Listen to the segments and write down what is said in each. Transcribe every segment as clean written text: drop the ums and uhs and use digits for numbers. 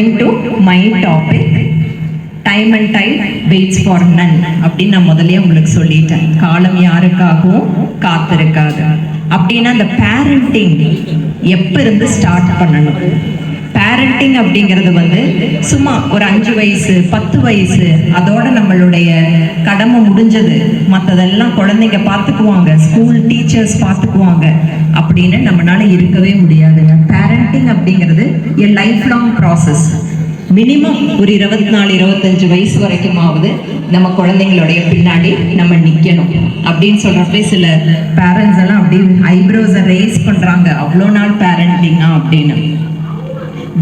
going to my topic. Time and time waits for none அப்படின்னு நான் முதலே உங்களுக்கு சொல்லிட்டேன். காலம் யாருக்காகவும் காத்திருக்காது. அப்படின்னா அந்த பேரண்டிங் எப்போ இருந்து ஸ்டார்ட் பண்ணணும்? பேரண்டிங் அப்படிங்கிறது வந்து சும்மா ஒரு 5 வயசு 10 வயசு அதோட நம்மளுடைய கடமை முடிஞ்சது, மற்றதெல்லாம் குழந்தைங்க பார்த்துக்குவாங்க, ஸ்கூல் டீச்சர்ஸ் பார்த்துக்குவாங்க அப்படின்னு நம்மளால இருக்கவே முடியாதுங்க. பேரண்டிங் அப்படிங்கிறது எ லைஃப் லாங் ப்ராசஸ். மினிமம் ஒரு 24-25 வயசு வரைக்குமாவது நம்ம குழந்தைங்களுடைய பின்னாடி நம்ம நிற்கணும் அப்படின்னு சொல்றப்ப சில பேரண்ட்ஸ் எல்லாம் அப்படி ஐப்ரோஸை ரேஸ் பண்றாங்க, அவ்வளோ நாள் பேரண்டிங்கா அப்படின்னு.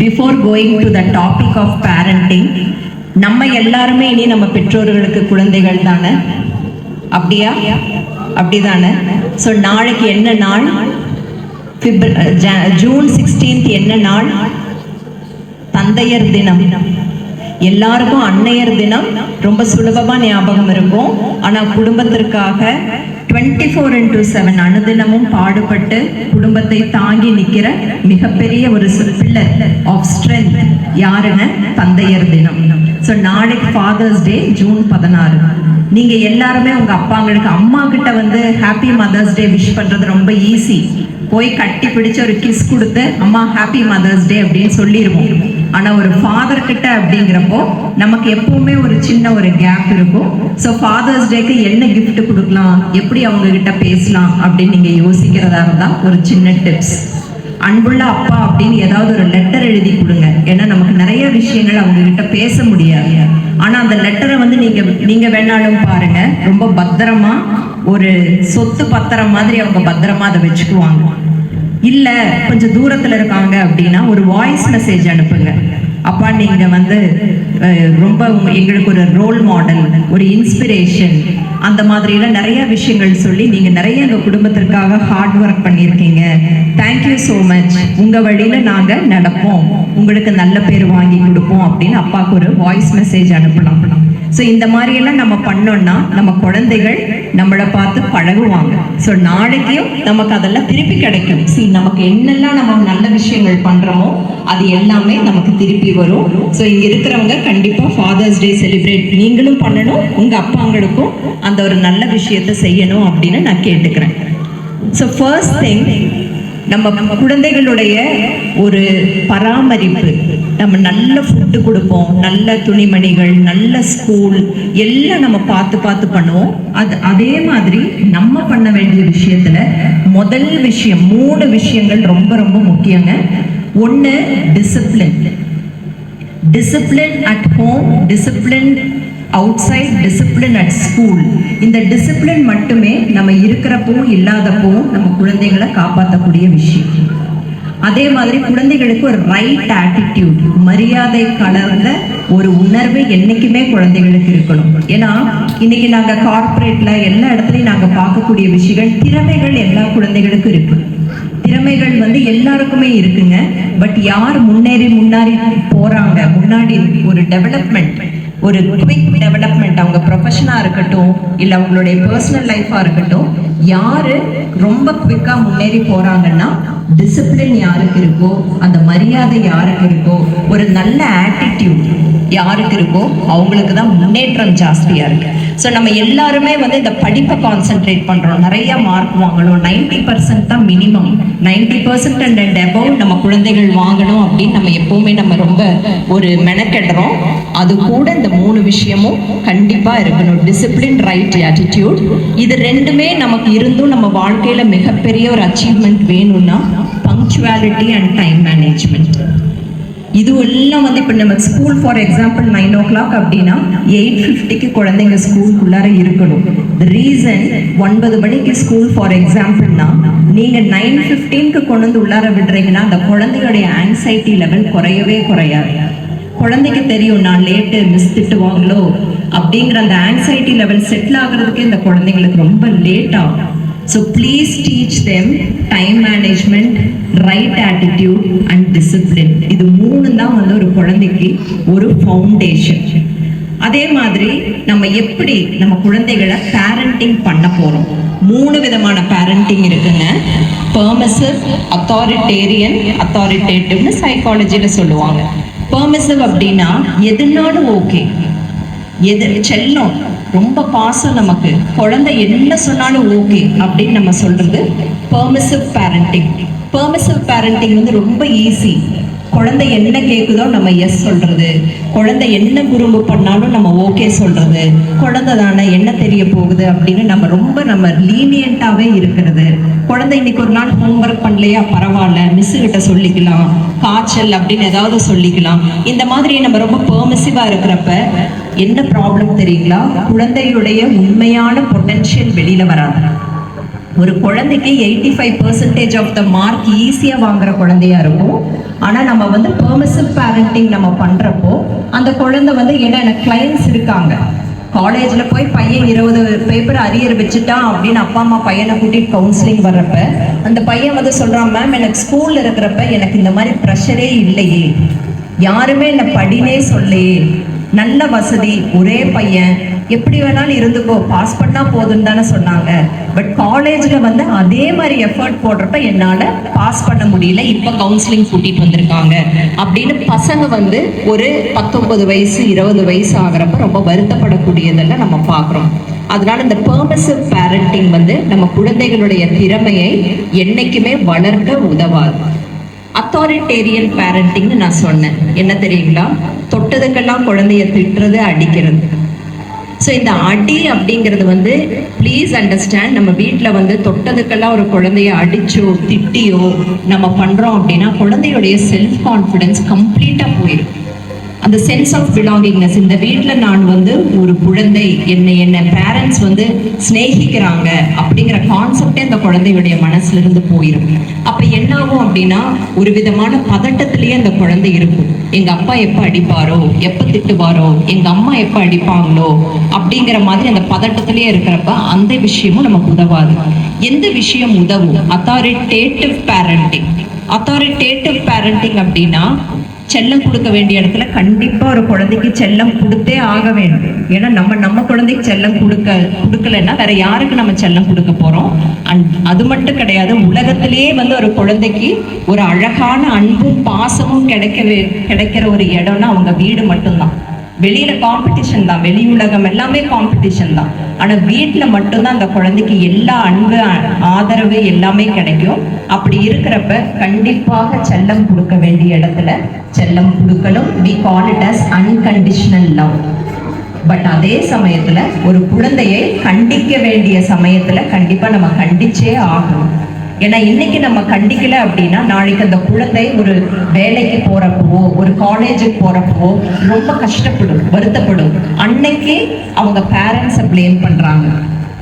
Before going to the topic of parenting, நம்ம எல்லாருமே இனி நம்ம பெற்றோர்களுக்கு குழந்தைகள் தானே, அப்படியா? அப்படிதானே? ஸோ நாளைக்கு என்ன நாள்? ஜூன் 16 என்ன நாள்? தந்தையர் தினம். எல்லாருக்கும் அன்னையர் தினம் ரொம்ப சுலபமா ஞாபகம் இருக்கும். ஆனா குடும்பத்திற்காக 24/7 அனுதினமும் பாடுபட்டு குடும்பத்தை தாங்கி நிக்கிற மிகப்பெரிய ஒரு பில்லர் ஆஃப் ஸ்ட்ரென்த் யாருன்னு? தந்தையர் தினம். ஸோ நாளைக்கு ஃபாதர்ஸ் டே ஜூன் 16. நீங்க எல்லாருமே உங்க அப்பாங்களுக்கு அம்மா கிட்ட வந்து ஹாப்பி மதர்ஸ் டே விஷ் பண்றது ரொம்ப ஈஸி. போய் கட்டி பிடிச்சு ஒரு கிஸ் கொடுத்து அம்மா ஹாப்பி மதர்ஸ் டே அப்படின்னு சொல்லிடுவோம். ஆனா ஒரு ஃபாதர் கிட்ட அப்படிங்கிறப்போ நமக்கு எப்பவுமே ஒரு சின்ன ஒரு கேப் இருக்கும். ஸோ ஃபாதர்ஸ் டேக்கு என்ன கிஃப்ட் கொடுக்கலாம், எப்படி அவங்க கிட்ட பேசலாம் அப்படின்னு நீங்க யோசிக்கிறதா இருந்தா ஒரு சின்ன டிப்ஸ். அன்புள்ள அப்பா அப்படின்னு ஏதாவது ஒரு லெட்டர் எழுதி கொடுங்க. ஏன்னா நமக்கு நிறைய விஷயங்கள் அவங்க கிட்ட பேச முடியாது. ஆனா அந்த லெட்டரை வந்து நீங்க வேணாலும் பாருங்க, ரொம்ப பத்திரமா ஒரு சொத்து பத்திரம் மாதிரி அவங்க பத்திரமா அதை வச்சுக்குவாங்க. இல்ல கொஞ்சம் தூரத்துல இருக்காங்க அப்படின்னா ஒரு வாய்ஸ் மெசேஜ் அனுப்புங்க. அப்பா நீங்க வந்து ரொம்ப எங்களுக்கு ஒரு ரோல் மாடல், ஒரு இன்ஸ்பிரேஷன், அந்த மாதிரிலாம் நிறைய விஷயங்கள் சொல்லி நீங்க நிறைய எங்க குடும்பத்திற்காக ஹார்ட் ஒர்க் பண்ணியிருக்கீங்க, தேங்க்யூ ஸோ மச், உங்க வழியில நாங்க நடப்போம், உங்களுக்கு நல்ல பேர் வாங்கி கொடுப்போம் அப்படின்னு அப்பாவுக்கு ஒரு வாய்ஸ் மெசேஜ் அனுப்பலாம். ஸோ இந்த மாதிரியெல்லாம் நம்ம பண்ணோம்னா நம்ம குழந்தைகள் நம்மளை பார்த்து பழகுவாங்க. ஸோ நாளைக்கும் நமக்கு அதெல்லாம் திருப்பி கிடைக்கும். நமக்கு என்னெல்லாம் நம்ம நல்ல விஷயங்கள் பண்றோமோ அது எல்லாமே நமக்கு திருப்பி வரும். ஸோ இங்க இருக்கிறவங்க கண்டிப்பா ஃபாதர்ஸ் டே செலிப்ரேட் நீங்களும் பண்ணணும், உங்க அப்பாங்களுக்கும் அந்த ஒரு நல்ல விஷயத்தை செய்யணும் அப்படின்னு நான் கேட்டுக்கிறேன். ஸோ ஃபர்ஸ்ட் திங், நம்ம குழந்தைகளுடைய ஒரு பராமரிப்பு, நம்ம நல்ல ஃபுட்டு கொடுப்போம், நல்ல துணிமணிகள், நல்ல ஸ்கூல் எல்லாம் நம்ம பார்த்து பண்ணுவோம். அதே மாதிரி நம்ம பண்ண வேண்டிய விஷயத்துல முதல் விஷயம் 3 விஷயங்கள் ரொம்ப ரொம்ப முக்கியங்க. ஒன்று discipline. Discipline at home, discipline outside, discipline at school. இந்த டிசிப்ளின் மட்டுமே நம்ம இருக்கிறப்பவும் இல்லாதப்பவும் நம்ம குழந்தைகளை காப்பாற்றக்கூடிய விஷயம். அதே மாதிரி குழந்தைகளுக்கு ஒரு ரைட் ஆட்டிடியூட், மரியாதை கலர்ந்த ஒரு உணர்வு என்னைக்குமே குழந்தைகளுக்கு இருக்கணும். ஏன்னா இன்னைக்கு நாங்க கார்பரேட்ல எல்லா இடத்துலையும் நாங்க பார்க்கக்கூடிய விஷயங்கள், திறமைகள் எல்லா குழந்தைகளுக்கும் இருக்கு. திறமைகள் வந்து எல்லாருக்குமே இருக்குங்க. பட் யார் முன்னாடி போறாங்க, முன்னாடி ஒரு டெவலப்மெண்ட், ஒரு குவிக் டெவலப்மெண்ட், அவங்க ப்ரொஃபஷனாக இருக்கட்டும் இல்லை அவங்களுடைய பர்சனல் லைஃபாக இருக்கட்டும், யாரு ரொம்ப குவிக்கா முன்னேறி போறாங்கன்னா டிசிப்ளின் யாருக்கு இருக்கோ, அந்த மரியாதை யாருக்கு இருக்கோ, ஒரு நல்ல ஆட்டிடியூட் யாருக்கு இருக்கோ அவங்களுக்கு தான் முன்னேற்றம் ஜாஸ்தியா இருக்கு. ஸோ நம்ம எல்லாருமே வந்து இந்த படிப்பை கான்சென்ட்ரேட் பண்றோம், நிறைய மார்க் வாங்கணும், 90% தான் மினிமம், 90% அண்ட் அபவ் நம்ம குழந்தைகள் வாங்கணும் அப்படின்னு நம்ம எப்பவுமே நம்ம ரொம்ப ஒரு மெனக்கெடுறோம். அது கூட இந்த 3 விஷயமும் கண்டிப்பா இருக்கணும். டிசிப்ளின், ரைட் ஆட்டிடியூட், இது ரெண்டுமே நமக்கு இருந்தும் நம்ம வாழ்க்கையில மிகப்பெரிய ஒரு அச்சீவ்மெண்ட் வேணும்னா பங்க்சுவாலிட்டி அண்ட் டைம் மேனேஜ்மெண்ட். இது எல்லாம் வந்து இப்போ நம்ம ஸ்கூல் ஃபார் எக்ஸாம்பிள் 9 o'clock அப்படின்னா 8:50க்கு குழந்தைங்க ஸ்கூலுக்குள்ளார இருக்கணும். த ரீசன் 9 மணிக்கு ஸ்கூல் ஃபார் எக்ஸாம்பிள்னா நீங்க 9:15க்கு கொண்டு வந்து உள்ளார விடுறீங்கன்னா அந்த குழந்தைகளுடைய ஆங்ஸைட்டி லெவல் குறையவே குறையாது. குழந்தைக்கு தெரியும் நான் லேட்டு மிஸ் திட்டுவாங்களோ அப்படிங்கிற அந்த ஆங்ஸைட்டி லெவல் செட்டில் ஆகிறதுக்கு இந்த குழந்தைங்களுக்கு ரொம்ப லேட் ஆகும். So please teach them time management, right attitude and discipline. இது 3 தான் வந்து ஒரு குழந்தைக்கு ஒரு ஃபவுண்டேஷன். அதே மாதிரி நம்ம எப்படி நம்ம குழந்தைகளை பேரண்டிங் பண்ண போறோம்? 3 விதமான பேரண்டிங் இருக்குங்க. பெர்மிசிவ், அத்தாரிட்டேரியன், அத்தாரிட்டேட்டிவ்னு சைக்காலஜியில் சொல்லுவாங்க. பெர்மிசிவ் அப்படின்னா எதுனாலும் ஓகே, எது செல்லம், ரொம்ப பாசம், நமக்கு குழந்தை என்ன சொன்னாலும் ஓகே அப்படின்னு நம்ம சொல்றது பெர்மிசிவ் பேரண்டிங். பெர்மிசிவ் பேரண்டிங் வந்து ரொம்ப ஈஸி. குழந்தை என்ன கேட்குதோ நம்ம எஸ் சொல்றது, குழந்தை என்ன குறும்பு பண்ணாலும் நம்ம ஓகே சொல்றது, குழந்தை தானே என்ன தெரிய போகுது அப்படின்னு நம்ம லீனியண்டாவே இருக்கிறது. குழந்தை இன்னைக்கு ஒரு நாள் ஹோம்ஒர்க் பண்ணலையா, பரவாயில்ல, மிஸ் கிட்ட சொல்லிக்கலாம், காய்ச்சல் அப்படின்னு ஏதாவது சொல்லிக்கலாம். இந்த மாதிரி நம்ம ரொம்ப பெர்மிசிவா இருக்கிறப்ப என்ன ப்ராப்ளம் தெரியுங்களா? குழந்தையுடைய உண்மையான பொட்டன்ஷியல் வெளியில வராது. ஒரு குழந்தைக்கு 85% ஆஃப் த மார்க் ஈஸியா வாங்குற குழந்தையா இருக்கும். ஆனா நம்ம வந்து பெர்மிசிவ் பேரண்டிங் நம்ம பண்றப்போ அந்த குழந்தை வந்து, ஏன்னா எனக்கு கிளைண்ட்ஸ் இருக்காங்க, காலேஜ்ல போய் பையன் 20 பேப்பர் அரியர் வச்சுட்டான் அப்படின்னு அப்பா அம்மா பையனை கூட்டிட்டு கவுன்சிலிங் வர்றப்ப அந்த பையன் வந்து சொல்றான், மேம் எனக்கு ஸ்கூல்ல இருக்கிறப்ப எனக்கு இந்த மாதிரி ப்ரெஷரே இல்லையே, யாருமே என்ன படினே சொல்லையே, நல்ல வசதி, ஒரே பையன், எப்படி வேணாலும் இருந்துக்கோ, பாஸ் பண்ணா போதுன்னு தானே சொன்னாங்க. பட் காலேஜ்ல வந்து அதே மாதிரி எஃபர்ட் போடுறப்ப என்னால பாஸ் பண்ண முடியல, இப்ப கவுன்சிலிங் கூட்டிட்டு வந்திருக்காங்க அப்படின்னு பசங்க வந்து ஒரு 19 வயசு 20 வயசு ஆகிறப்ப ரொம்ப வருத்தப்படக்கூடியதெல்லாம் நம்ம பார்க்குறோம். அதனால இந்த பெர்மிசிவ் பேரண்டிங் வந்து நம்ம குழந்தைகளுடைய திறமையை என்னைக்குமே வளர்க்க உதவாது. அத்தாரிட்டேரியன் பேரண்டிங்னு நான் சொன்னேன், என்ன தெரியுங்களா? தொட்டதுக்கெல்லாம் குழந்தைய திட்டுறது, அடிக்கிறது. ஸோ இந்த அடி அப்படிங்கிறது வந்து ப்ளீஸ் அண்டர்ஸ்டாண்ட், நம்ம வீட்டில் வந்து தொட்டதுக்கெல்லாம் ஒரு குழந்தைய அடிச்சோ திட்டியோ நம்ம பண்ணுறோம் அப்படின்னா குழந்தையுடைய செல்ஃப் கான்ஃபிடென்ஸ் கம்ப்ளீட்டாக போயிடும். அந்த சென்ஸ் ஆஃப் பிலாங்கிங்னஸ், இந்த வீட்டில் நான் வந்து ஒரு குழந்தை, என்ன பேரண்ட்ஸ் வந்து ஸ்நேகிக்கிறாங்க அப்படிங்கிற கான்செப்டே அந்த குழந்தையுடைய மனசுல இருந்து போயிடும். அப்ப என்ன ஆகும் அப்படின்னா ஒரு விதமான பதட்டத்திலேயே அந்த குழந்தை இருக்கும். எங்க அப்பா எப்ப அடிப்பாரோ, எப்ப திட்டுவாரோ, எங்க அம்மா எப்ப அடிப்பாங்களோ அப்படிங்கிற மாதிரி அந்த பதட்டத்திலேயே இருக்கிறப்ப அந்த விஷயமும் நமக்கு உதவாது. எந்த விஷயம் உதவும்? Authoritative parenting. அத்தாரிட்டேட்டிவ் பேரண்டிங் அப்படின்னா செல்லம் கொடுக்க வேண்டிய இடத்துல கண்டிப்பா ஒரு குழந்தைக்கு செல்லம் கொடுத்தே ஆக வேண்டும். ஏன்னா நம்ம குழந்தைக்கு செல்லம் கொடுக்கலன்னா வேற யாருக்கு நம்ம செல்லம் கொடுக்க போறோம்? அது மட்டும் கிடையாது, உலகத்திலேயே வந்து ஒரு குழந்தைக்கு ஒரு அழகான அன்பும் பாசமும் கிடைக்கிற ஒரு இடம்னா அவங்க வீடு மட்டும்தான். வெளியில காம்படிஷன் தான், வெளி உலகம் எல்லாமே காம்படிஷன் தான். ஆனா வீட்டுல மட்டும்தான் அந்த குழந்தைக்கு எல்லா அன்பு ஆதரவு எல்லாமே கிடைக்கும். அப்படி இருக்கிறப்ப கண்டிப்பாக செல்லம் கொடுக்க வேண்டிய இடத்துல செல்லம் கொடுக்கணும். we call it as unconditional love. But அதே சமயத்துல ஒரு குழந்தையை கண்டிக்க வேண்டிய சமயத்துல கண்டிப்பா நம்ம கண்டிச்சே ஆகணும். ஏன்னா இன்னைக்கு நம்ம கண்டிக்கல அப்படின்னா நாளைக்கு அந்த குழந்தை ஒரு வேலைக்கு போறப்போ, ஒரு காலேஜுக்கு போறப்போ ரொம்ப கஷ்டப்படும், வருத்தப்படும். அன்னைக்கு அவங்க பேரண்ட்ஸை பிளேம் பண்றாங்க.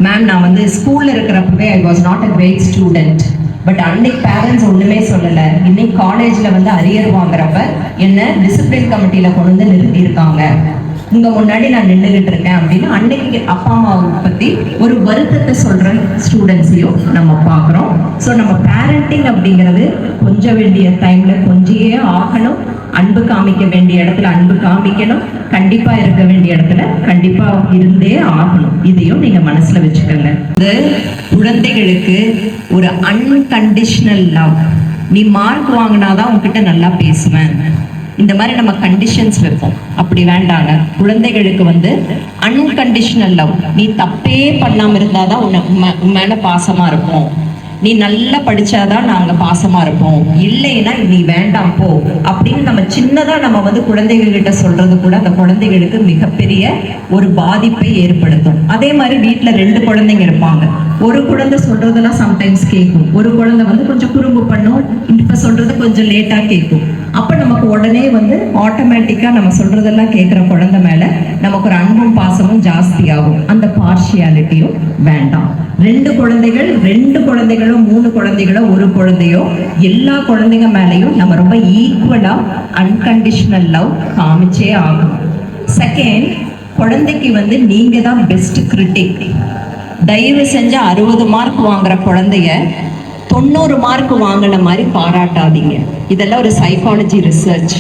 மேம் நான் வந்து ஸ்கூல்ல இருக்கிறப்பவே I was not a great student, but அன்னைக்கு பேரண்ட்ஸ் ஒண்ணுமே சொல்லல. இன்னைக்கு காலேஜ்ல வந்து அரியர் வாங்குறப்ப என்ன டிசிப்ளின் கமிட்டியில கொண்டு வந்து நிறுத்தியிருக்காங்க, உங்க முன்னாடி நான் நின்றுகிட்டு இருக்கேன் அப்படின்னு அன்னைக்கு அப்பா அம்மாவை பத்தி ஒரு வருத்தத்தை சொல்ற ஸ்டூடெண்ட்ஸையும் நம்ம பார்க்குறோம். ஸோ நம்ம பேரண்டிங் அப்படிங்கிறது கொஞ்சம் வேண்டிய டைம்ல கொஞ்சியே ஆகணும். அன்பு காமிக்க வேண்டிய இடத்துல அன்பு காமிக்கணும், கண்டிப்பா இருக்க வேண்டிய இடத்துல கண்டிப்பா இருந்தே ஆகணும். இதையும் நீங்க மனசுல வச்சுக்கோங்க. இது குழந்தைகளுக்கு ஒரு அன்கண்டிஷனல் லவ். நீ மார்க் வாங்கினாதான் உங்ககிட்ட நல்லா பேசுவேன், இந்த மாதிரி நம்ம கண்டிஷன்ஸ் வைப்போம். அப்படி வேண்டாங்க. குழந்தைகளுக்கு வந்து அன்கண்டிஷனல் லவ். நீ தப்பே பண்ணாம இருந்தாதான் உன் மேல பாசமா இருப்போம், நீ நல்லா படிச்சாதான் நாங்க பாசமா இருப்போம், இல்லைன்னா நீ வேண்டாம் போ அப்படின்னு நம்ம சின்னதா நம்ம வந்து குழந்தைகள் கிட்ட சொல்றது கூட அந்த குழந்தைகளுக்கு மிகப்பெரிய ஒரு பாதிப்பை ஏற்படுத்தும். அதே மாதிரி வீட்டுல 2 குழந்தைங்க இருப்பாங்க. ஒரு குழந்தை சொல்றதெல்லாம் சம்டைம்ஸ் கேட்கும், ஒரு குழந்தை வந்து கொஞ்சம் குறும்பு பண்ணும், இப்ப சொல்றது கொஞ்சம் லேட்டா கேட்கும். அப்ப நமக்கு உடனே வந்து ஆட்டோமேட்டிக்கா நம்ம சொல்றதெல்லாம் கேட்கிற குழந்தை மேல நமக்கு ஒரு அன்பும் பாசமும் ஜாஸ்தி ஆகும். அந்த பார்ஷியாலிட்டியும் வேண்டாம். 2 குழந்தைகள் 2 குழந்தைகளோ 3 குழந்தைகளோ ஒரு குழந்தையோ எல்லா குழந்தைங்க மேலையும் நம்ம ரொம்ப ஈக்குவலா அன்கண்டிஷனல் லவ் காமிச்சே ஆகும். செகண்ட், குழந்தைக்கு வந்து நீங்க தான் பெஸ்ட் கிரிட்டிக். தயவு செஞ்சு 60 மார்க் வாங்குற குழந்தைய 90 மார்க் வாங்கின மாதிரி பாராட்டாதீங்க. இதெல்லாம் ஒரு சைக்காலஜி ரிசர்ச்.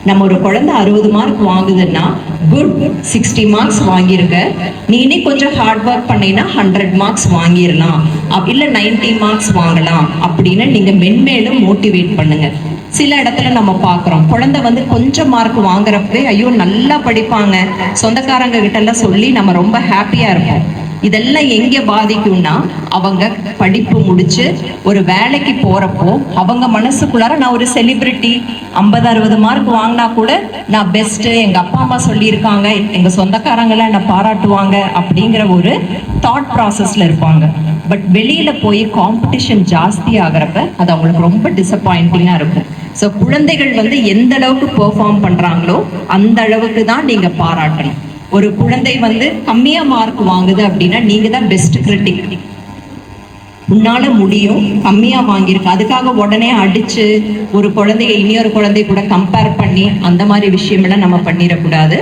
நம்ம ஒரு குழந்தை 60 மார்க் வாங்குதுன்னா குட், 60 மார்க்ஸ் வாங்கியிருக்க, நீ இனி கொஞ்சம் ஹார்ட் ஒர்க் பண்ணினா 100 மார்க்ஸ் வாங்கிடலாம், இல்லை 90 மார்க்ஸ் வாங்கலாம் அப்படின்னு நீங்க மென்மேலும் மோட்டிவேட் பண்ணுங்க. சில இடத்துல நம்ம பார்க்குறோம் குழந்தை வந்து கொஞ்சம் மார்க் வாங்குறப்ப ஐயோ நல்லா படிப்பாங்க, சொந்தக்காரங்க கிட்ட எல்லாம் சொல்லி நம்ம ரொம்ப ஹாப்பியா இருப்போம். இதெல்லாம் எங்க பாதிக்கும்னா அவங்க படிப்பு முடிச்சு ஒரு வேலைக்கு போறப்போ அவங்க மனசுக்குள்ளார நான் ஒரு செலிபிரிட்டி, 50-60 மார்க் வாங்கினா கூட நான் பெஸ்ட், எங்க அப்பா அம்மா சொல்லியிருக்காங்க, எங்க சொந்தக்காரங்களை என்னை பாராட்டுவாங்க அப்படிங்கிற ஒரு தாட் ப்ராசஸ்ல இருப்பாங்க. பட் வெளியில போய் காம்படிஷன் ஜாஸ்தி ஆகிறப்ப அது அவங்களுக்கு ரொம்ப டிசப்பாயிண்டிங்கா இருக்கும். ஸோ குழந்தைகள் வந்து எந்த அளவுக்கு பெர்ஃபார்ம் பண்றாங்களோ அந்த அளவுக்கு தான் நீங்க பாராட்டணும். ஒரு குழந்தை வந்து கம்மியா மார்க் வாங்குது அப்படின்னா நீங்க தான் பெஸ்ட் கிரிட்டிக். உன்னால முடியும், கம்மியா வாங்கியிருக்கு அதுக்காக உடனே அடிச்சு ஒரு குழந்தைய இன்னொரு குழந்தை கூட கம்பேர் பண்ணி அந்த மாதிரி விஷயம் எல்லாம் நம்ம பண்ணிடக்கூடாது.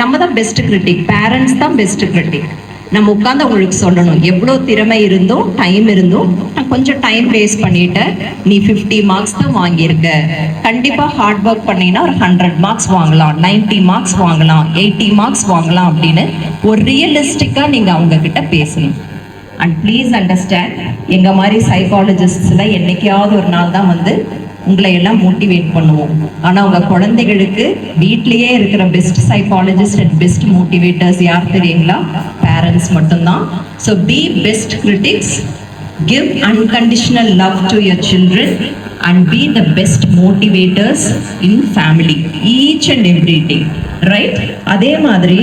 நம்ம தான் பெஸ்ட் கிரிட்டிக், பேரண்ட்ஸ் தான் பெஸ்ட் கிரிட்டிக். நம்ம உட்காந்து அவங்களுக்கு சொல்லணும் எவ்வளோ திறமை இருந்தும் டைம் இருந்தும் நான் கொஞ்சம் டைம் வேஸ்ட் பண்ணிட்டேன், நீ 50 மார்க்ஸ் தான் வாங்கியிருக்க, கண்டிப்பாக ஹார்ட் ஒர்க் பண்ணினா ஒரு 100 மார்க்ஸ் வாங்கலாம், 90 மார்க்ஸ் வாங்கலாம், 80 மார்க்ஸ் வாங்கலாம் அப்படின்னு ஒரு ரியலிஸ்டிக்காக நீங்கள் அவங்க கிட்ட பேசணும். அண்ட் ப்ளீஸ் அண்டர்ஸ்டாண்ட், எங்கள் மாதிரி சைக்காலஜிஸ்ட்ல என்னைக்காவது ஒரு நாள் தான் வந்து உங்களை எல்லாம் மோட்டிவேட் பண்ணுவோம். ஆனால் உங்கள் குழந்தைகளுக்கு வீட்லேயே இருக்கிற best psychologist and best motivators யார் தெரியுங்களா? பேரண்ட்ஸ் மட்டும்தான். So be best critics, give unconditional love to your children and be the best motivators in family each and every day, right? அதே மாதிரி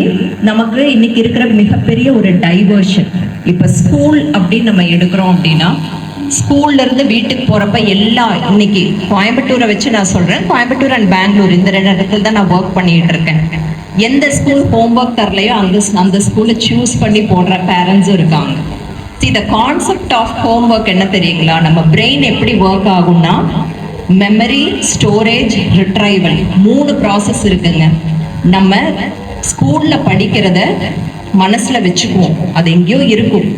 நமக்கு இன்னைக்கு இருக்கிற மிகப்பெரிய ஒரு டைவர்ஷன், இப்போ ஸ்கூல் அப்படின்னு நம்ம எடுக்கிறோம் அப்படின்னா ஸ்கூல்ல இருந்து வீட்டுக்கு போறப்ப இன்னைக்கு கோயம்புத்தூரை வச்சு நான் சொல்றேன், கோயம்புத்தூர் அண்ட் பெங்களூர் இந்த 2 இடத்துல தான் நான் ஒர்க் பண்ணிட்டு இருக்கேன். எந்த ஸ்கூல் ஹோம்ஒர்க் தரலையோ அந்த ஸ்கூலை சூஸ் பண்ணி போடுற பேரண்ட்ஸும் இருக்காங்க. See, the concept of homework என்ன தெரியுங்களா? நம்ம பிரெயின் எப்படி ஒர்க் ஆகும்னா மெமரி, ஸ்டோரேஜ், ரிட்ரைவல் 3 ப்ராசஸ் இருக்குங்க. நம்ம ஸ்கூல்ல படிக்கிறத மனசுல வச்சுக்குவோம், அது எங்கேயோ இருக்கும்.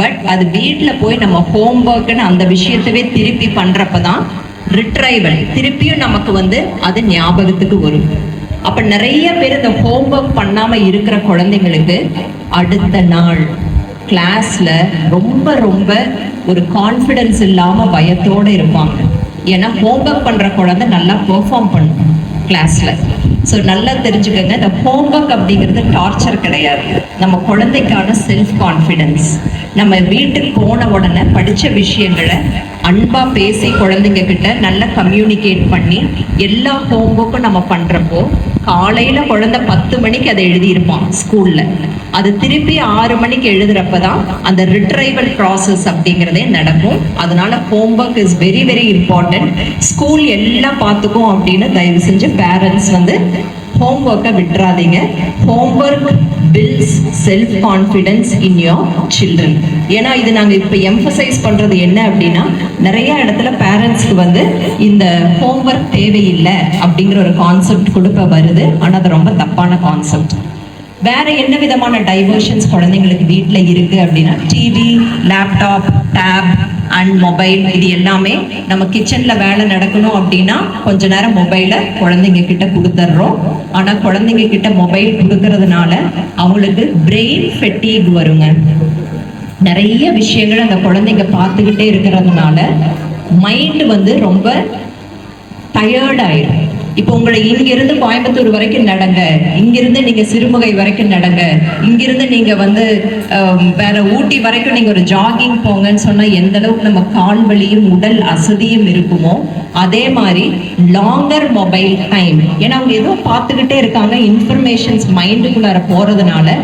பட் அது வீட்டுல போய் நம்ம ஹோம்ஒர்க்னு அந்த விஷயத்தவே திருப்பி பண்றப்பதான் ரிட்ரைவல், திருப்பியும் நமக்கு வந்து அது ஞாபகத்துக்கு வரும். அப்ப நிறைய பேர் இந்த ஹோம்ஒர்க் பண்ணாம இருக்கிற குழந்தைங்களுக்கு அடுத்த நாள் கிளாஸ்ல ரொம்ப ரொம்ப ஒரு கான்ஃபிடன்ஸ் இல்லாம பயத்தோட இருப்பாங்க. ஏன்னா ஹோம்ஒர்க் பண்ற குழந்தை நல்லா பெர்ஃபார்ம் பண்ணும் கிளாஸ்ல. ஸோ நல்லா தெரிஞ்சுக்கோங்க, இந்த ஹோம்ஒர்க் அப்படிங்கிறது டார்ச்சர் கிடையாது, நம்ம குழந்தைக்கான செல்ஃப் கான்ஃபிடென்ஸ். நம்ம வீட்டுக்கு போன உடனே படித்த விஷயங்களை அன்பா பேசி குழந்தைங்க கிட்ட நல்லா கம்யூனிகேட் பண்ணி எல்லா ஹோம்ஒர்க்கும் நம்ம பண்றப்போ காலையில குழந்தை 10 மணிக்கு அதை எழுதியிருப்பான் ஸ்கூல்ல, அது திருப்பி 6 மணிக்கு எழுதுறப்பதான் அந்த ரிட்ரைவல் ப்ராசஸ் அப்படிங்கிறதே நடக்கும். அதனால homework is very very important. School எல்லாம் பார்த்துக்கும் அப்படின்னு தயவு செஞ்சு பேரண்ட்ஸ் வந்து ஹோம்ஒர்க்கை விட்டுறாதீங்க. Homework builds self confidence in your children. ஏன்னா இது நாங்கள் இப்போ எம்பசைஸ் பண்ணுறது என்ன அப்படின்னா, நிறைய இடத்துல பேரண்ட்ஸ்க்கு வந்து இந்த ஹோம்ஒர்க் தேவையில்லை அப்படிங்கிற ஒரு கான்செப்ட் கொடுக்க வருது. ஆனால் அது ரொம்ப தப்பான கான்செப்ட். வேற என்ன விதமான டைவர்ஷன்ஸ் குழந்தைங்களுக்கு வீட்டில் இருக்கு அப்படின்னா, TV, laptop, tab and mobile. இது எல்லாமே நம்ம கிச்சன்ல வேலை நடக்கணும் அப்படின்னா கொஞ்ச நேரம் மொபைலை குழந்தைங்க கிட்ட கொடுத்துட்றோம். ஆனா குழந்தைங்க கிட்ட மொபைல் கொடுக்கறதுனால அவங்களுக்கு பிரெயின் ஃபெட்டீக் வருங்க. நிறைய விஷயங்கள் அந்த குழந்தைங்க பார்த்துக்கிட்டே இருக்கிறதுனால மைண்ட் வந்து ரொம்ப டயர்ட் ஆயிடும். இப்போ உங்களை இங்கிருந்து கோயம்புத்தூர் வரைக்கும் நடங்க, இங்கிருந்து நீங்க சிறுமுகை வரைக்கும் நடங்க, இங்கிருந்து நீங்க வந்து வேற ஊட்டி வரைக்கும் நீங்க ஒரு ஜாகிங் போங்கன்னு சொன்னா எந்த அளவுக்கு நம்ம கால் வலியும் உடல் அசதியும் இருக்குமோ அதே மாதிரி லாங்கர் மொபைல் டைம், ஏன்னா அவங்க ஏதோ பார்த்துக்கிட்டே இருக்காங்க, இன்ஃபர்மேஷன்ஸ் மைண்டுக்குள்ளார போறதுனால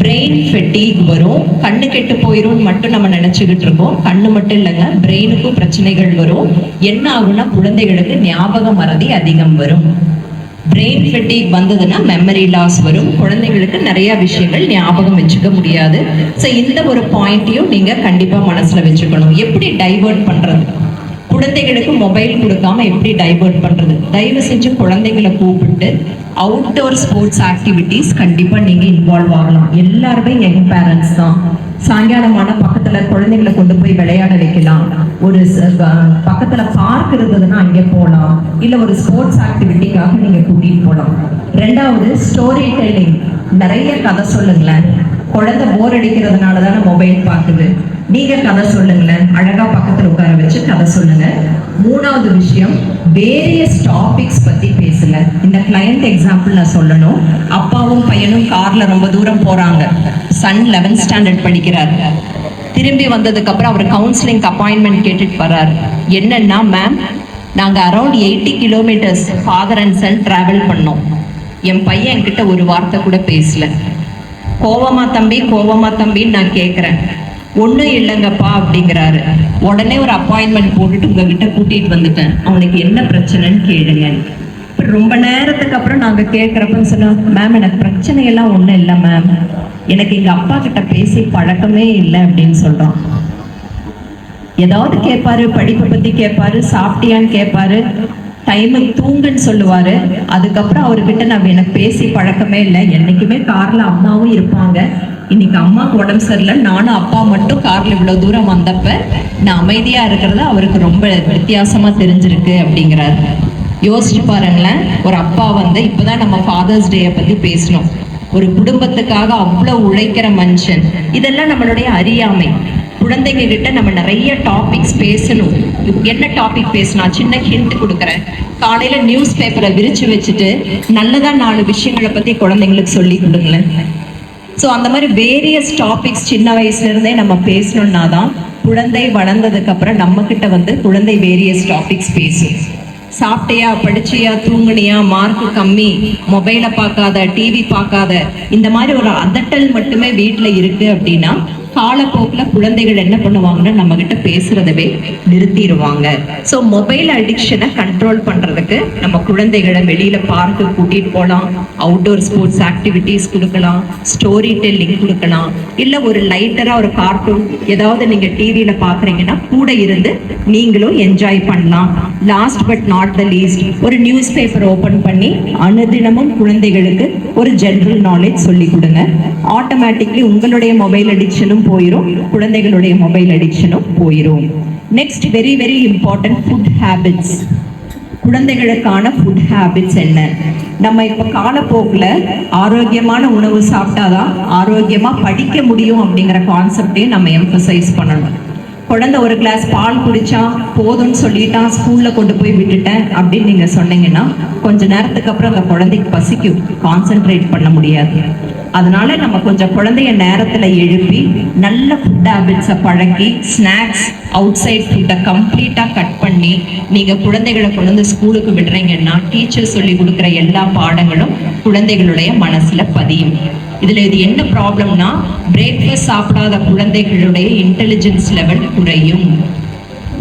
பிரெயின் ஃபெட்டீக் வரும். கண்ணு கெட்டு போயிரும் மட்டும் நம்ம நினைச்சுக்கிட்டு இருக்கோம். கண்ணு மட்டும் இல்லைங்க, பிரெயினுக்கும் பிரச்சனைகள் வரும். என்ன ஆகும்னா குழந்தைகளுக்கு ஞாபக மறதி அதிகம் வரும். பிரெயின் ஃபெட்டீக் வந்ததுன்னா மெமரி லாஸ் வரும். குழந்தைங்களுக்கு நிறைய விஷயங்கள் ஞாபகம் வச்சுக்க முடியாது. ஸோ இந்த ஒரு பாயிண்ட்டையும் நீங்க கண்டிப்பா மனசுல வச்சுக்கணும். எப்படி டைவர்ட் பண்றது, குழந்தைகளுக்கு மொபைல் கொடுக்காம எப்படி டைவர்ட் பண்றது? தயவு செஞ்சு குழந்தைங்களை கூப்பிட்டு அவுட்டோர் ஸ்போர்ட்ஸ் ஆக்டிவிட்டிஸ் கண்டிப்பா நீங்க இன்வால்வ் ஆகலாம். எல்லாருமே யங் பேரண்ட்ஸ் தான். சாயங்காலமான பக்கத்துல குழந்தைங்களை கொண்டு போய் விளையாட வைக்கலாம். ஒரு பக்கத்துல பார்க் இருந்ததுன்னா அங்கே போகலாம், இல்ல ஒரு ஸ்போர்ட்ஸ் ஆக்டிவிட்டிக்காக நீங்க கூட்டிட்டு போகலாம். 2வது ஸ்டோரி டெல்லிங், நிறைய கதை சொல்லுங்களேன். குழந்தை போர் அடிக்கிறதுனால தானே மொபைல் பார்க்குது. நீங்க கதை சொல்லுங்களேன், அழகா பக்கத்துல உட்கார வச்சு கதை சொல்லுங்க. மூணாவது விஷயம், வேரியஸ் டாபிக்ஸ் பத்தி பேசுங்க. இந்த கிளையண்ட் எக்ஸாம்பிள் நான் சொல்லணும். அப்பாவும் பையனும் கார்ல ரொம்ப தூரம் போறாங்க. சன் 11th ஸ்டாண்டர்ட் படிக்கிறார். திரும்பி வந்ததுக்கு அப்புறம் அவர் கவுன்சிலிங் அப்பாயின்மெண்ட் கேட்டுட்டு வர்றாரு. என்னன்னா, மேம், நாங்க around 80 kilometres father and son travel பண்ணோம். என் பையன் என்கிட்ட ஒரு வார்த்தை கூட பேசல. கோவமா தம்பின்னு நான் கேட்குறேன். ஒன்றும் இல்லைங்கப்பா அப்படிங்கிறாரு. உடனே ஒரு அப்பாயின்மெண்ட் போட்டுட்டு உங்ககிட்ட கூட்டிட்டு வந்துட்டேன், அவனுக்கு என்ன பிரச்சனைன்னு கேளுங்க. ரொம்ப நேரத்துக்கு அப்புறம் நாங்கள் கேட்குறப்ப சொன்னோம், மேம் எனக்கு பிரச்சனையெல்லாம் ஒன்றும் இல்லை மேம், எனக்கு எங்கள் அப்பா கிட்ட பேசி பழக்கமே இல்லை அப்படின்னு சொல்கிறோம். ஏதாவது கேட்பாரு, படிப்பை பற்றி கேட்பாரு, சாப்பிட்டியான்னு கேட்பாரு, டைமுக்கு தூங்குன்னு சொல்லுவாரு. அதுக்கப்புறம் அவர்கிட்ட நான் எனக்கு பேசி பழக்கமே இல்லை. என்னைக்குமே கார்ல அம்மாவும் இருப்பாங்க. இன்னைக்கு அம்மாவுக்கு உடம்பு சரியில்லை, நானும் அப்பா மட்டும் கார்ல இவ்வளவு தூரம் வந்தப்ப நான் அமைதியா இருக்கிறது அவருக்கு ரொம்ப வித்தியாசமா தெரிஞ்சிருக்கு அப்படிங்கிறாரு. யோசிச்சு பாருங்களேன், ஒரு அப்பா வந்து இப்பதான் நம்ம ஃபாதர்ஸ் டேயை பத்தி பேசணும். ஒரு குடும்பத்துக்காக அவ்வளவு உழைக்கிற மனுஷன். இதெல்லாம் நம்மளுடைய அறியாமை. குழந்தைங்க கிட்ட நம்ம நிறைய டாபிக்ஸ் பேசணும். என்ன டாபிக் பேசணும்? சின்ன ஹிண்ட் கொடுக்குறேன். காலையில நியூஸ் பேப்பரை விரிச்சு வச்சுட்டு நல்லதா 4 விஷயங்களை பத்தி குழந்தைங்களுக்கு சொல்லி கொடுங்களேன். ஸோ அந்த மாதிரி வேரியஸ் டாபிக்ஸ் சின்ன வயசுல இருந்தே நம்ம பேசணும்னா தான் குழந்தை வளர்ந்ததுக்கு அப்புறம் நம்ம கிட்ட வந்து குழந்தை வேரியஸ் டாபிக்ஸ் பேசும். சாப்பிட்டியா, படிச்சியா, தூங்குனியா, மார்க் கம்மி, மொபைலை பார்க்காத, டிவி பார்க்காத, இந்த மாதிரி ஒரு அதட்டல் மட்டுமே வீட்டில் இருக்கு அப்படின்னா காலப்போக்கில் குழந்தைகள் என்ன பண்ணுவாங்கன்னா நம்ம கிட்ட பேசுறதவே நிறுத்திடுவாங்க. ஸோ மொபைல் அடிக்ஷனை கண்ட்ரோல் பண்றதுக்கு நம்ம குழந்தைகளை வெளியில பார்க்கு கூட்டிட்டு போகலாம், அவுட்டோர் ஸ்போர்ட்ஸ் ஆக்டிவிட்டிஸ் கொடுக்கலாம், ஸ்டோரி டெல்லிங் கொடுக்கலாம், இல்லை ஒரு லைட்டரா ஒரு கார்ட்டூன் ஏதாவது நீங்க டிவியில பாக்குறீங்கன்னா கூட இருந்து நீங்களும் என்ஜாய் பண்ணலாம். Last but not the least, ஒரு நியூஸ் பேப்பர் ஓபன் பண்ணி அனுதினமும் குழந்தைகளுக்கு ஒரு ஜெனரல் நாலேஜ் சொல்லி கொடுங்க. ஆட்டோமேட்டிக்லி உங்களுடைய மொபைல் அடிக்ஷனும் போயிடும், குழந்தைகளுடைய மொபைல் அடிக்ஷனும் போயிடும். Next, very very important, food habits. குழந்தைகளுக்கான ஃபுட் ஹேபிட்ஸ் என்ன? நம்ம இப்போ காலப்போக்கில் ஆரோக்கியமான உணவு சாப்பிட்டாதான் ஆரோக்கியமா படிக்க முடியும் அப்படிங்கிற கான்செப்டையும் நம்ம எம்பசைஸ் பண்ணணும். குழந்தை ஒரு கிளாஸ் பால் குடிச்சா போதும்னு சொல்லிட்டான், ஸ்கூல்ல கொண்டு போய் விட்டுட்டேன் அப்படின்னு நீங்க சொன்னீங்கன்னா கொஞ்ச நேரத்துக்கு அப்புறம் அந்த குழந்தைக்கு பசிக்கும், கான்சென்ட்ரேட் பண்ண முடியாது. அதனால நம்ம கொஞ்சம் குழந்தைய நேரத்துல எழுப்பி நல்ல ஃபுட் ஹேபிட்ஸை பழக்கி, ஸ்நாக்ஸ், அவுட் சைட் ஃபுட்டை கம்ப்ளீட்டா கட் பண்ணி நீங்க குழந்தைகளை கொண்டு வந்து ஸ்கூலுக்கு விடுறீங்கன்னா டீச்சர் சொல்லி கொடுக்குற எல்லா பாடங்களும் குழந்தைகளுடைய மனசுல பதியும். இதுல இது என்ன ப்ராப்ளம்னா, பிரேக்ஃபாஸ்ட் சாப்பிடாத குழந்தைகளுடைய இன்டெலிஜென்ஸ் லெவல் குறையும்.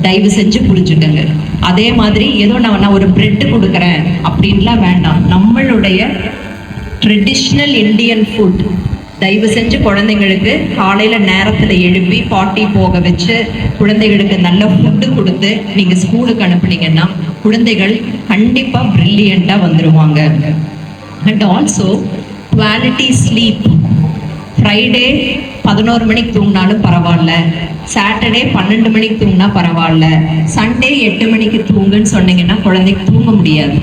தயவு செஞ்சு புரிஞ்சுக்கங்க. அதே மாதிரி ஏதோ நான் ஒரு பிரெட் கொடுக்குறேன் அப்படின்லாம் வேண்டாம். நம்மளுடைய ட்ரெடிஷ்னல் இந்தியன் ஃபுட் தயவு செஞ்சு குழந்தைங்களுக்கு காலையில நேரத்துல எழுப்பி பாட்டி போக வச்சு குழந்தைகளுக்கு நல்ல ஃபுட்டு கொடுத்து நீங்க ஸ்கூலுக்கு அனுப்புனீங்கன்னா குழந்தைகள் கண்டிப்பா பிரில்லியண்டா வந்துருவாங்க. And also quality sleep. Friday 11 மணிக்கு தூங்கினாலும் பரவாயில்ல, சாட்டர்டே 12 மணிக்கு தூங்கினா பரவாயில்ல, சண்டே 8 மணிக்கு தூங்குன்னு சொன்னீங்கன்னா குழந்தைக்கு தூங்க முடியாது.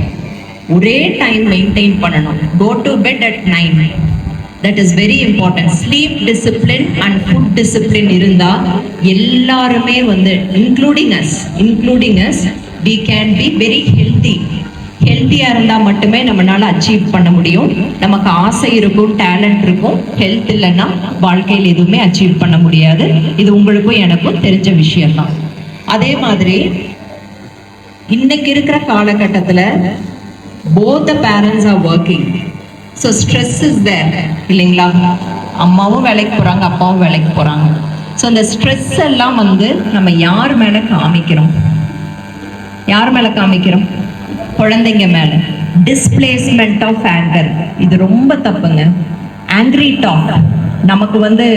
ஒரே டைம் மெயின்டைன் பண்ணணும். Go to bed at 9. That is very important. Sleep discipline and food discipline இருந்தா எல்லாருமே வந்து including us we can be very healthy. ஹெல்த்தியா இருந்தா மட்டுமே நம்மளால அச்சீவ் பண்ண முடியும். நமக்கு ஆசை இருக்கும், டேலண்ட் இருக்கும், ஹெல்த் இல்லைன்னா வாழ்க்கையில் எதுவுமே அச்சீவ் பண்ண முடியாது. இது உங்களுக்கும் எனக்கும் தெரிஞ்ச விஷயம்தான். அதே மாதிரி இன்னைக்கு இருக்கிற காலகட்டத்துல both the parents are working, so stress is there இல்லைங்களா? அம்மாவும் வேலைக்கு போறாங்க, அப்பாவும் வேலைக்கு போறாங்க. ஸோ அந்த ஸ்ட்ரெஸ் எல்லாம் வந்து நம்ம யார் மேல காமிக்கிறோம்? குழந்தைங்க மேல. டிஸ்பிளேஸ்மெண்ட் ஆஃப் ஆங்கர், இது ரொம்ப தப்புங்க. ஆங்கிரி டாக், நமக்கு வந்து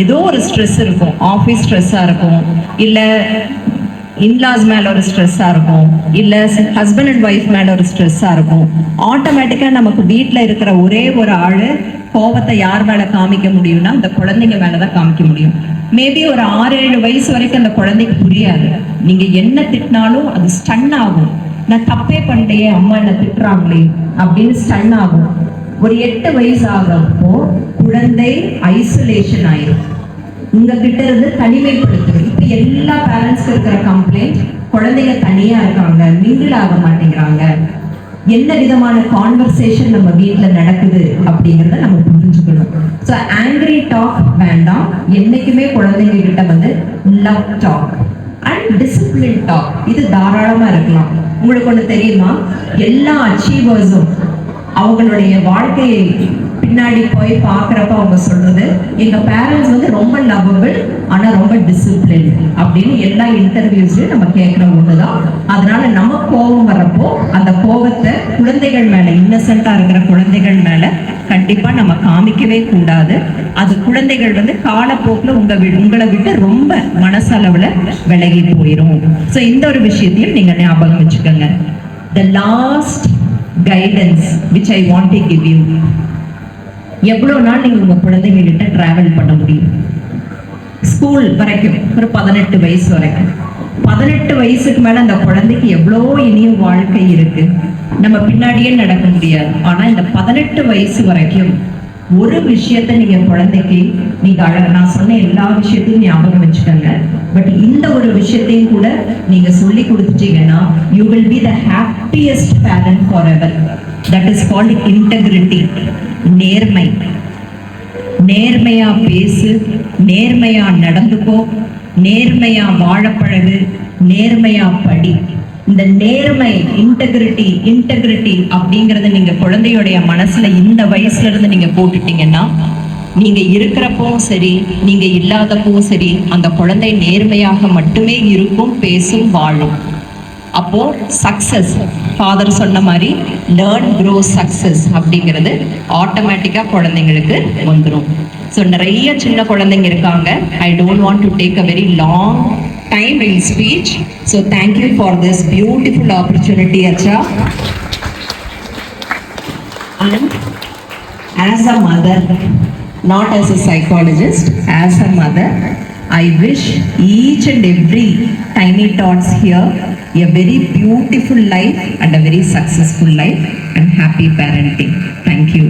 ஏதோ ஒரு ஸ்ட்ரெஸ் இருக்கும், ஆஃபீஸ் ஸ்ட்ரெஸ்ஸாக இருக்கும், இல்லை இன்லாஸ் மேலே ஒரு ஸ்ட்ரெஸ்ஸாக இருக்கும், இல்லை ஹஸ்பண்ட் அண்ட் ஒய்ஃப் மேலே ஒரு ஸ்ட்ரெஸ்ஸாக இருக்கும். ஆட்டோமேட்டிக்காக நமக்கு வீட்டில் இருக்கிற ஒரே ஒரு ஆள் கோபத்தை யார் மேலே காமிக்க முடியும்னா அந்த குழந்தைங்க மேலே தான் காமிக்க முடியும். மேபி ஒரு 6-7 வயசு வரைக்கும் அந்த குழந்தைக்கு புரியாது. நீங்கள் என்ன திட்டினாலும் அது ஸ்டன் ஆகும். நான் தப்பே பண்ணலையே, அம்மா என்ன திட்டுறாங்களே அப்படின்னு ஸ்டன் ஆகும். ஒரு 8 வயசு ஆகிறப்போ குழந்தை ஐசோலேஷன் ஆயிடும். உங்ககிட்ட இருந்து தனிமைப்படுத்துறது. இப்ப எல்லா பேரண்ட்ஸ்க்கு இருக்கிற கம்ப்ளைண்ட், குழந்தைங்க தனியா இருக்காங்க, மிங்கிள் ஆக மாட்டேங்கிறாங்க. என்ன விதமான கான்வர்சேஷன் நம்ம வீட்ல நடக்குது அப்படிங்கறத நம்ம புரிஞ்சுக்கணும். ஸோ ஆங்கிரி டாக் வேண்டாம். என்னைக்குமே குழந்தைங்க கிட்ட வந்து love talk and discipline talk இது தாராளமா இருக்கலாம். உங்களுக்கு ஒண்ணு தெரியுமா, எல்லா அச்சீவர்ஸும் அவங்களுடைய வாழ்க்கையை பின்னாடி போய் பார்க்குறப்ப அவங்க சொல்றது, எங்க பேரண்ட்ஸ் வந்து ரொம்ப லவ்வபிள் ஆனா ரொம்ப டிசிப்ளின் அப்படின்னு எல்லா இன்டர்வியூஸ்லயும் நம்ம கேட்கிற ஒண்ணுதான். அதனால நம்ம கோபம் வரப்போ அந்த கோபத்தை குழந்தைகள் மேல, இன்னசென்ட்டா இருக்கிற குழந்தைகள் மேல கண்டிப்பா நம்ம காமிக்கவே கூடாது. அது குழந்தைகள் வந்து காலப்போக்கில் உங்களை விட்டு ரொம்ப மனசளவுல விலகி போயிடும். ஸோ இந்த ஒரு விஷயத்தையும் நீங்க ஞாபகம் வச்சுக்கோங்க. The last guidance which I want to give you, எவ்வளவு நாள் நீங்க உங்க குழந்தைங்க கிட்ட டிராவல் பண்ண முடியும்? ஸ்கூல் வரைக்கும், ஒரு 18 வயசு வரைக்கும். 18 வயசுக்கு மேல அந்த குழந்தைக்கு எவ்வளோ இனியும் வாழ்க்கை இருக்கு, நம்ம பின்னாடியே நடக்க முடியாது. ஆனா இந்த 18 வயசு வரைக்கும் ஒரு விஷயத்த நீங்க குழந்தைக்கு, நீங்க நான் சொன்ன எல்லா விஷயத்தையும் ஞாபகம் வச்சுக்கோங்க. பட் இந்த ஒரு விஷயத்தையும் கூட நீங்க சொல்லி கொடுத்துட்டீங்கன்னா, you will be the happiest parent forever. That is called integrity. நேர்மை. நேர்மையா பேசு, நேர்மையா நடந்துக்கோ, நேர்மையா வாழப்பழகு, நேர்மையா படி. இந்த நேர்மை, இன்டெகிரிட்டி அப்படிங்கறத நீங்க குழந்தையோடைய மனசுல இந்த வயசுல இருந்து நீங்க போட்டுட்டீங்கன்னா, நீங்க இருக்கிறப்பவும் சரி, நீங்க இல்லாதப்பவும் சரி, அந்த குழந்தை நேர்மையாக மட்டுமே இருக்கும், பேசும், வாழும். அப்போ சக்சஸ், ஃபாதர் சொன்ன மாதிரி லேர்ன் க்ரோ சக்சஸ் அப்படிங்கிறது ஆட்டோமேட்டிக்கா குழந்தைங்களுக்கு வந்துடும். ஸோ நிறைய சின்ன குழந்தைங்க இருக்காங்க. I don't want to take a very long time in speech. So thank you for this beautiful opportunity, Acha. And as a mother, not as a psychologist, as a mother, I wish each and every tiny tots here a very beautiful life and a very successful life and happy parenting. Thank you.